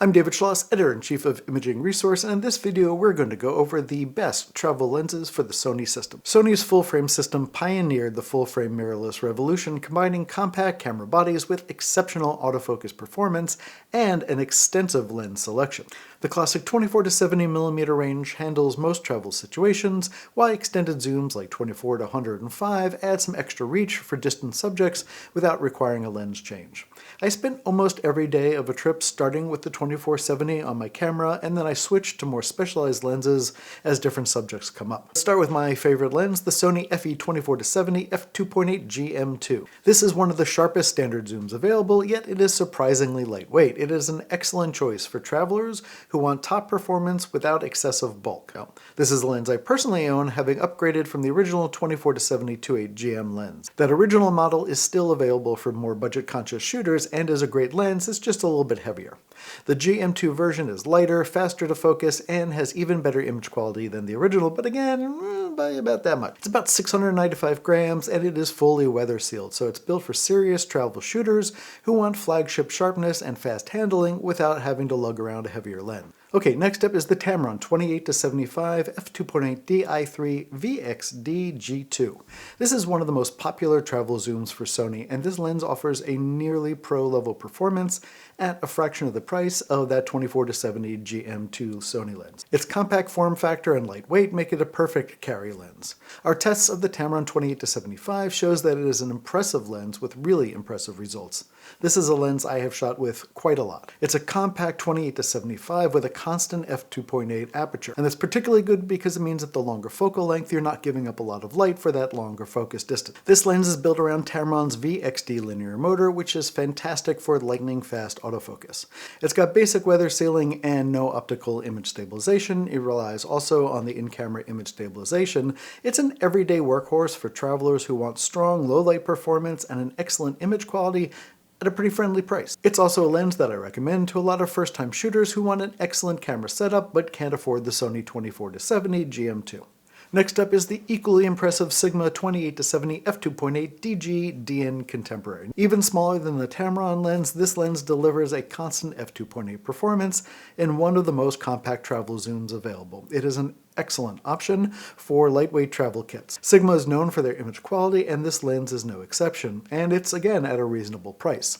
I'm David Schloss, Editor-in-Chief of Imaging Resource, and in this video we're going to go over the best travel lenses for the Sony system. Sony's full-frame system pioneered the full-frame mirrorless revolution, combining compact camera bodies with exceptional autofocus performance and an extensive lens selection. The classic 24 to 70mm range handles most travel situations, while extended zooms like 24 to 105 add some extra reach for distant subjects without requiring a lens change. I spent almost every day of a trip starting with the 24-70 on my camera, and then I switched to more specialized lenses as different subjects come up. Let's start with my favorite lens, the Sony FE 24-70 f2.8 GM2. This is one of the sharpest standard zooms available, yet it is surprisingly lightweight. It is an excellent choice for travelers who want top performance without excessive bulk. Now, this is a lens I personally own, having upgraded from the original 24-70 2.8 GM lens. That original model is still available for more budget-conscious shooters and is a great lens. It's just a little bit heavier. The GM2 version is lighter, faster to focus, and has even better image quality than the original, but again, by about that much. It's about 695 grams, and it is fully weather sealed, so it's built for serious travel shooters who want flagship sharpness and fast handling without having to lug around a heavier lens. Okay, next up is the Tamron 28-75 f2.8 di3 VXD G2. This is one of the most popular travel zooms for Sony, and this lens offers a nearly pro-level performance at a fraction of the price of that 24-70 GM2 Sony lens. Its compact form factor and lightweight make it a perfect carry lens. Our tests of the Tamron 28-75 shows that it is an impressive lens with really impressive results. This is a lens I have shot with quite a lot. It's a compact 28-75 with a constant f2.8 aperture, and that's particularly good because it means at the longer focal length you're not giving up a lot of light for that longer focus distance. This lens is built around Tamron's VXD linear motor, which is fantastic for lightning fast autofocus. It's got basic weather sealing and no optical image stabilization. It relies also on the in-camera image stabilization. It's an everyday workhorse for travelers who want strong low light performance and an excellent image quality at a pretty friendly price. It's also a lens that I recommend to a lot of first-time shooters who want an excellent camera setup but can't afford the Sony 24-70 GM2. Next up is the equally impressive Sigma 28-70 f2.8 DG DN Contemporary. Even smaller than the Tamron lens, this lens delivers a constant f2.8 performance in one of the most compact travel zooms available. It is an excellent option for lightweight travel kits. Sigma is known for their image quality, and this lens is no exception, and it's again at a reasonable price.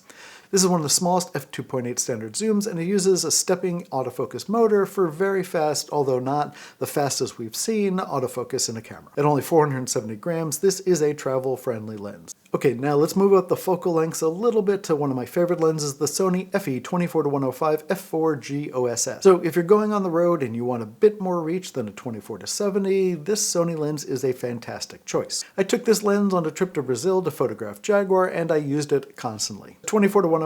This is one of the smallest f2.8 standard zooms, and it uses a stepping autofocus motor for very fast, although not the fastest we've seen, autofocus in a camera. At only 470 grams, this is a travel-friendly lens. Okay, now let's move up the focal lengths a little bit to one of my favorite lenses, the Sony FE 24-105 f4G OSS. So if you're going on the road and you want a bit more reach than a 24-70, this Sony lens is a fantastic choice. I took this lens on a trip to Brazil to photograph jaguar, and I used it constantly. The 24-105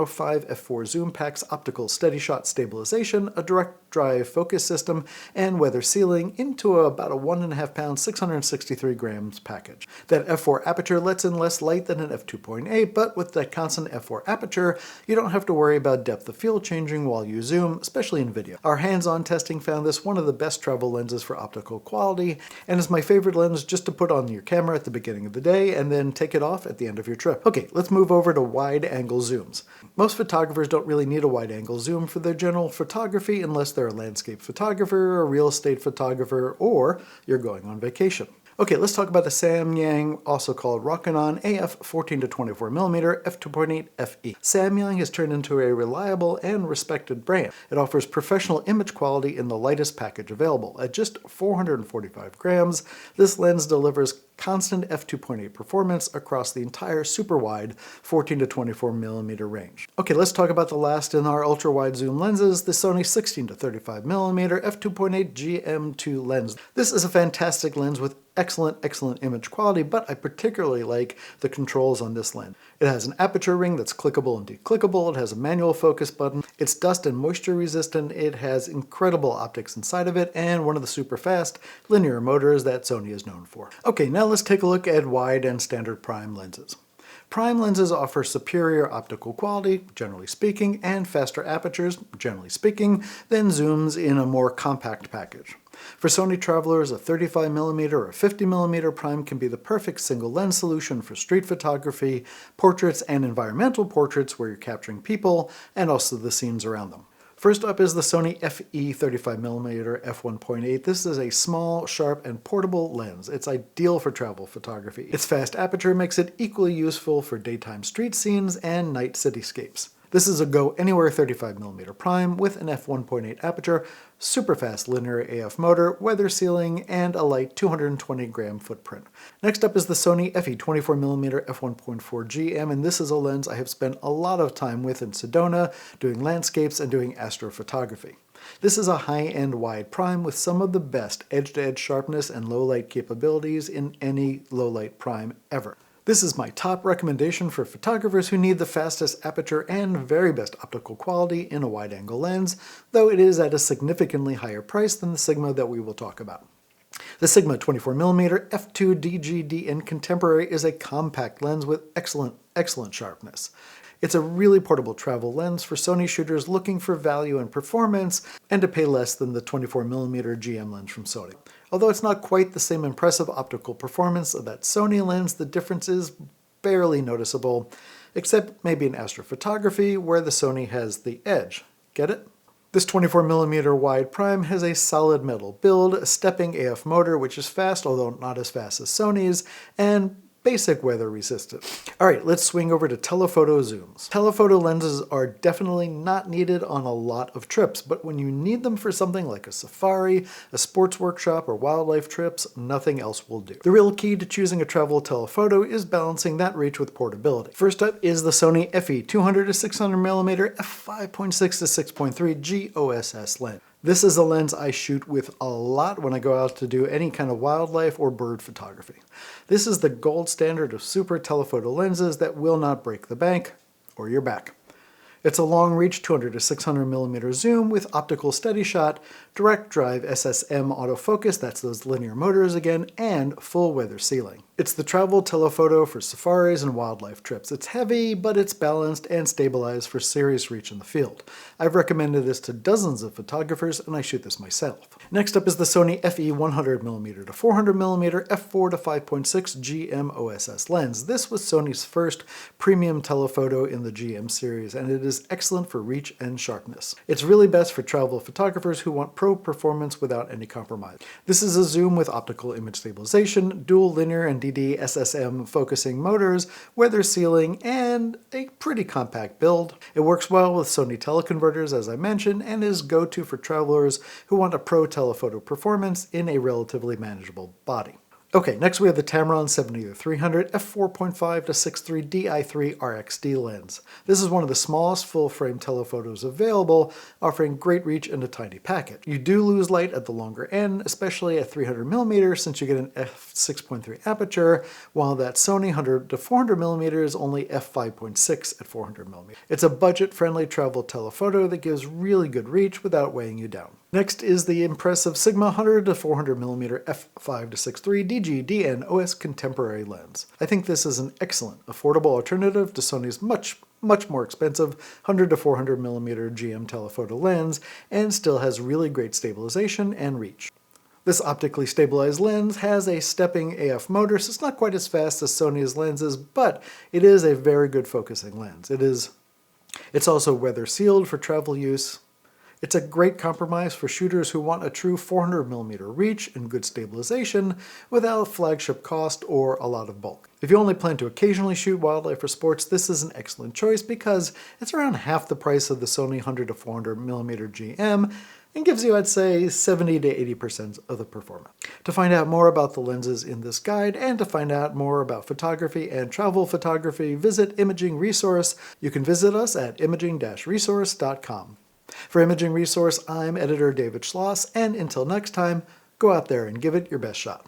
f4 zoom packs optical steady shot stabilization, a direct drive focus system, and weather sealing into about a 1.5 pound, 663 grams package. That f4 aperture lets in less light than an f2.8, but with that constant f4 aperture, you don't have to worry about depth of field changing while you zoom, especially in video. Our hands-on testing found this one of the best travel lenses for optical quality, and is my favorite lens just to put on your camera at the beginning of the day and then take it off at the end of your trip. Okay, let's move over to wide-angle zooms. Most photographers don't really need a wide-angle zoom for their general photography unless they're a landscape photographer, a real estate photographer, or you're going on vacation. Okay, let's talk about the Samyang, also called Rokinon AF 14-24mm f2.8 FE. Samyang has turned into a reliable and respected brand. It offers professional image quality in the lightest package available. At just 445 grams, this lens delivers constant f2.8 performance across the entire super wide 14-24mm range. Okay, let's talk about the last in our ultra wide zoom lenses, the Sony 16-35mm f2.8 GM2 lens. This is a fantastic lens with excellent image quality, but I particularly like the controls on this lens. It has an aperture ring that's clickable and declickable, it has a manual focus button, it's dust and moisture resistant, it has incredible optics inside of it, and one of the super fast linear motors that Sony is known for. Okay, now let's take a look at wide and standard prime lenses. Prime lenses offer superior optical quality, generally speaking, and faster apertures, generally speaking, than zooms in a more compact package. For Sony travelers, a 35mm or a 50mm prime can be the perfect single lens solution for street photography, portraits, and environmental portraits where you're capturing people and also the scenes around them. First up is the Sony FE 35mm f1.8. This is a small, sharp, and portable lens. It's ideal for travel photography. Its fast aperture makes it equally useful for daytime street scenes and night cityscapes. This is a go anywhere 35mm prime with an f1.8 aperture, super fast linear AF motor, weather sealing, and a light 220 gram footprint. Next up is the Sony FE 24mm f1.4 GM, and this is a lens I have spent a lot of time with in Sedona, doing landscapes and doing astrophotography. This is a high-end wide prime with some of the best edge-to-edge sharpness and low-light capabilities in any low-light prime ever. This is my top recommendation for photographers who need the fastest aperture and very best optical quality in a wide-angle lens, though it is at a significantly higher price than the Sigma that we will talk about. The Sigma 24mm f2 DGDN Contemporary is a compact lens with excellent sharpness. It's a really portable travel lens for Sony shooters looking for value and performance and to pay less than the 24mm GM lens from Sony. Although it's not quite the same impressive optical performance of that Sony lens, the difference is barely noticeable, except maybe in astrophotography where the Sony has the edge. Get it? This 24mm wide prime has a solid metal build, a stepping AF motor which is fast, although not as fast as Sony's, and basic weather resistant. Alright, let's swing over to telephoto zooms. Telephoto lenses are definitely not needed on a lot of trips, but when you need them for something like a safari, a sports workshop, or wildlife trips, nothing else will do. The real key to choosing a travel telephoto is balancing that reach with portability. First up is the Sony FE 200-600mm f5.6-6.3 GOSS lens. This is a lens I shoot with a lot when I go out to do any kind of wildlife or bird photography. This is the gold standard of super telephoto lenses that will not break the bank or your back. It's a long-reach 200-600mm zoom with optical steady shot, direct drive SSM autofocus, that's those linear motors again, and full weather sealing. It's the travel telephoto for safaris and wildlife trips. It's heavy, but it's balanced and stabilized for serious reach in the field. I've recommended this to dozens of photographers, and I shoot this myself. Next up is the Sony FE 100mm to 400mm f4 to 5.6 GM OSS lens. This was Sony's first premium telephoto in the GM series, and it is excellent for reach and sharpness. It's really best for travel photographers who want pro performance without any compromise. This is a zoom with optical image stabilization, dual linear and DD SSM focusing motors, weather sealing, and a pretty compact build. It works well with Sony teleconverters, as I mentioned, and is go-to for travelers who want a pro telephoto performance in a relatively manageable body. Okay, next we have the Tamron 70-300 f4.5 to 6.3 Di3 RXD lens. This is one of the smallest full-frame telephotos available, offering great reach in a tiny package. You do lose light at the longer end, especially at 300mm since you get an f6.3 aperture, while that Sony 100-400mm is only f5.6 at 400mm. It's a budget-friendly travel telephoto that gives really good reach without weighing you down. Next is the impressive Sigma 100-400mm f5 to 6.3 DGDN OS Contemporary lens. I think this is an excellent, affordable alternative to Sony's much more expensive 100-400mm GM telephoto lens, and still has really great stabilization and reach. This optically stabilized lens has a stepping AF motor, so it's not quite as fast as Sony's lenses, but it is a very good focusing lens. It's also weather sealed for travel use. It's a great compromise for shooters who want a true 400mm reach and good stabilization without flagship cost or a lot of bulk. If you only plan to occasionally shoot wildlife or sports, this is an excellent choice because it's around half the price of the Sony 100-400mm GM and gives you, I'd say, 70-80% of the performance. To find out more about the lenses in this guide and to find out more about photography and travel photography, visit Imaging Resource. You can visit us at imaging-resource.com. For Imaging Resource, I'm editor David Schloss, and until next time, go out there and give it your best shot.